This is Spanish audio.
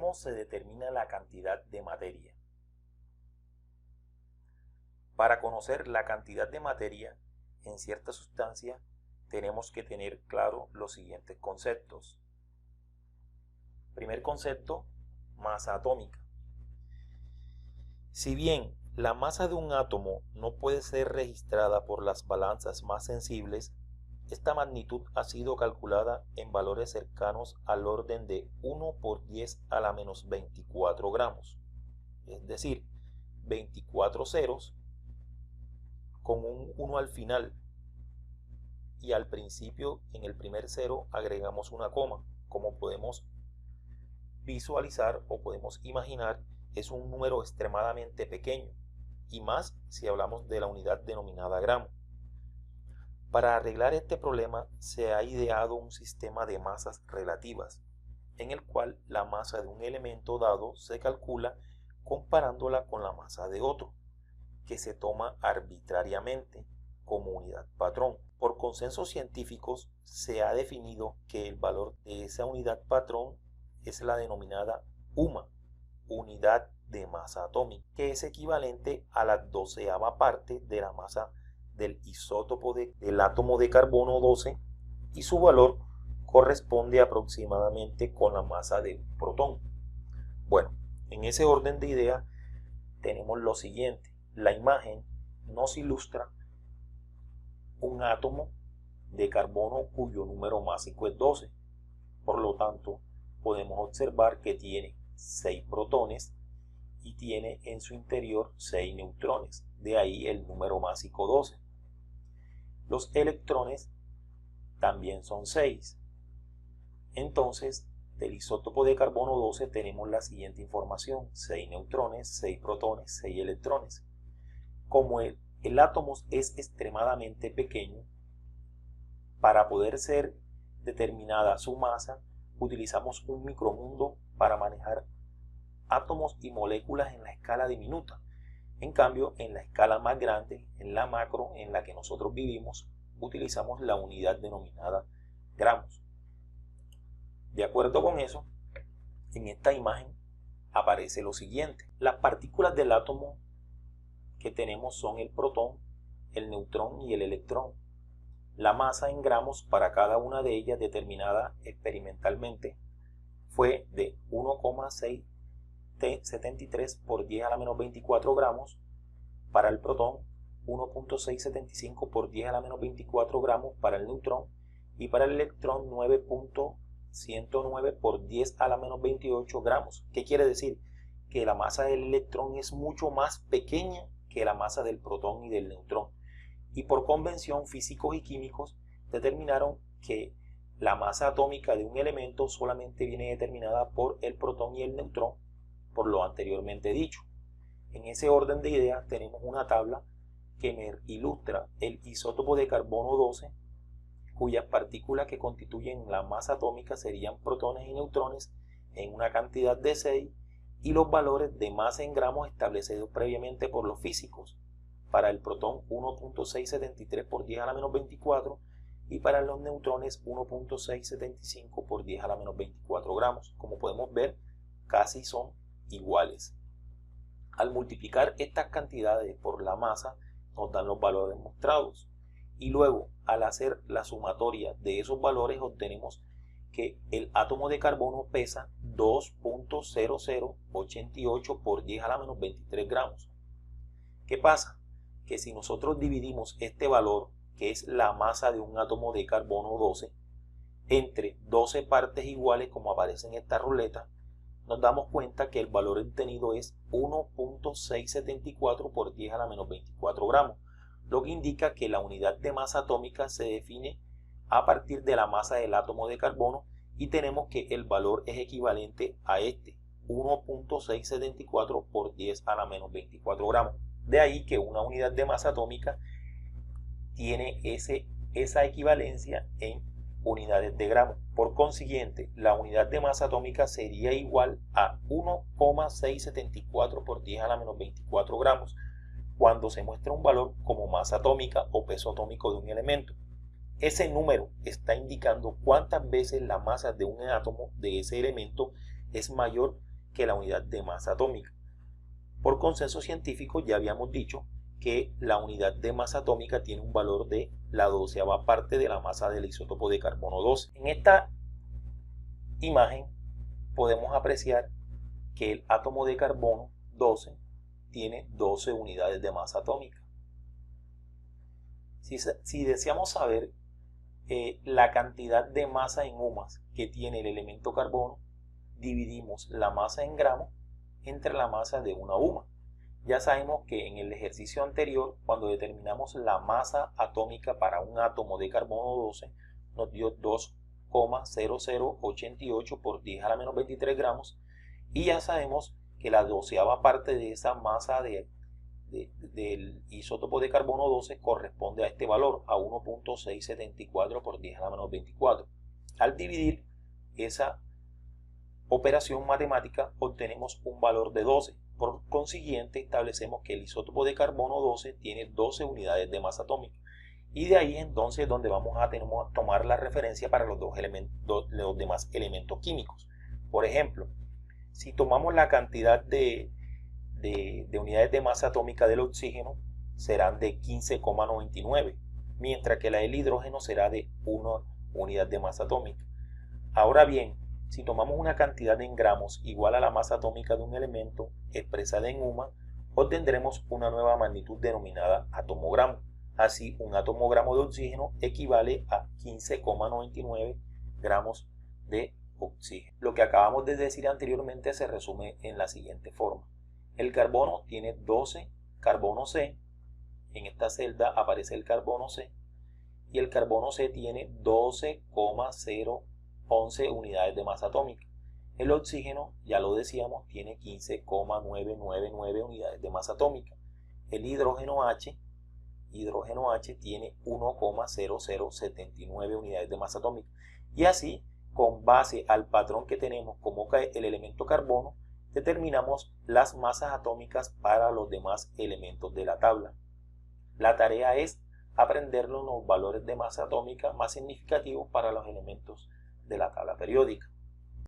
¿Cómo se determina la cantidad de materia? Para conocer la cantidad de materia en cierta sustancia, tenemos que tener claro los siguientes conceptos. Primer concepto, masa atómica. Si bien la masa de un átomo no puede ser registrada por las balanzas más sensibles, esta magnitud ha sido calculada en valores cercanos al orden de 1 por 10 a la menos 24 gramos, es decir, 24 ceros con un 1 al final, y al principio en el primer cero agregamos una coma. Como podemos visualizar o podemos imaginar, es un número extremadamente pequeño, y más si hablamos de la unidad denominada gramo. Para arreglar este problema se ha ideado un sistema de masas relativas, en el cual la masa de un elemento dado se calcula comparándola con la masa de otro, que se toma arbitrariamente como unidad patrón. Por consensos científicos se ha definido que el valor de esa unidad patrón es la denominada UMA, unidad de masa atómica, que es equivalente a la 12ª parte de la masa del isótopo del átomo de carbono 12, y su valor corresponde aproximadamente con la masa de un protón. Bueno, en ese orden de ideas tenemos lo siguiente. La imagen nos ilustra un átomo de carbono cuyo número másico es 12. Por lo tanto, podemos observar que tiene 6 protones y tiene en su interior 6 neutrones. De ahí el número másico 12. Los electrones también son 6. Entonces, del isótopo de carbono 12 tenemos la siguiente información: 6 neutrones, 6 protones, 6 electrones. Como el átomo es extremadamente pequeño, para poder ser determinada su masa, utilizamos un micromundo para manejar átomos y moléculas en la escala diminuta. En cambio, en la escala más grande, en la macro, en la que nosotros vivimos, utilizamos la unidad denominada gramos. De acuerdo con eso, en esta imagen aparece lo siguiente. Las partículas del átomo que tenemos son el protón, el neutrón y el electrón. La masa en gramos para cada una de ellas, determinada experimentalmente, fue de 1,673 por 10 a la menos 24 gramos para el protón, 1,675 por 10 a la menos 24 gramos para el neutrón, y para el electrón 9,109 por 10 a la menos 28 gramos. ¿Qué quiere decir? Que la masa del electrón es mucho más pequeña que la masa del protón y del neutrón. Y por convención, físicos y químicos determinaron que la masa atómica de un elemento solamente viene determinada por el protón y el neutrón, por lo anteriormente dicho. En ese orden de ideas tenemos una tabla que me ilustra el isótopo de carbono 12, cuyas partículas que constituyen la masa atómica serían protones y neutrones en una cantidad de 6, y los valores de masa en gramos establecidos previamente por los físicos. Para el protón 1,673 por 10 a la menos 24, y para los neutrones 1,675 por 10 a la menos 24 gramos. Como podemos ver, casi son iguales. Al multiplicar estas cantidades por la masa, nos dan los valores mostrados, y luego al hacer la sumatoria de esos valores obtenemos que el átomo de carbono pesa 2,0088 por 10 a la menos 23 gramos. ¿Qué pasa? Que si nosotros dividimos este valor, que es la masa de un átomo de carbono 12, entre 12 partes iguales, como aparece en esta ruleta, nos damos cuenta que el valor obtenido es 1,674 por 10 a la menos 24 gramos, lo que indica que la unidad de masa atómica se define a partir de la masa del átomo de carbono, y tenemos que el valor es equivalente a este, 1,674 por 10 a la menos 24 gramos. De ahí que una unidad de masa atómica tiene esa equivalencia en unidades de gramos. Por consiguiente, la unidad de masa atómica sería igual a 1,674 por 10 a la menos 24 gramos cuando se muestra un valor como masa atómica o peso atómico de un elemento. Ese número está indicando cuántas veces la masa de un átomo de ese elemento es mayor que la unidad de masa atómica. Por consenso científico ya habíamos dicho que la unidad de masa atómica tiene un valor de la 12ª parte de la masa del isótopo de carbono 12. En esta imagen podemos apreciar que el átomo de carbono 12 tiene 12 unidades de masa atómica. Si deseamos saber la cantidad de masa en UMAS que tiene el elemento carbono, dividimos la masa en gramos entre la masa de una UMA. Ya sabemos que en el ejercicio anterior, cuando determinamos la masa atómica para un átomo de carbono 12, nos dio 2,0088 por 10 a la menos 23 gramos, y ya sabemos que la 12ª parte de esa masa del isótopo de carbono 12 corresponde a este valor, a 1,674 por 10 a la menos 24. Al dividir esa operación matemática obtenemos un valor de 12. Por consiguiente, establecemos que el isótopo de carbono 12 tiene 12 unidades de masa atómica. Y de ahí entonces donde vamos a tomar la referencia para los demás elementos químicos. Por ejemplo, si tomamos la cantidad de unidades de masa atómica del oxígeno, serán de 15,99, mientras que la del hidrógeno será de 1 unidad de masa atómica. Ahora bien, si tomamos una cantidad en gramos igual a la masa atómica de un elemento expresada en UMA, obtendremos una nueva magnitud denominada atomogramo. Así, un atomogramo de oxígeno equivale a 15,99 gramos de oxígeno. Lo que acabamos de decir anteriormente se resume en la siguiente forma. El carbono tiene 12 carbono C, en esta celda aparece el carbono C, y el carbono C tiene 12,011 unidades de masa atómica. El oxígeno, ya lo decíamos, tiene 15,999 unidades de masa atómica. El hidrógeno H tiene 1,0079 unidades de masa atómica. Y así, con base al patrón que tenemos como el elemento carbono, determinamos las masas atómicas para los demás elementos de la tabla. La tarea es aprendernos los valores de masa atómica más significativos para los elementos de la tabla periódica.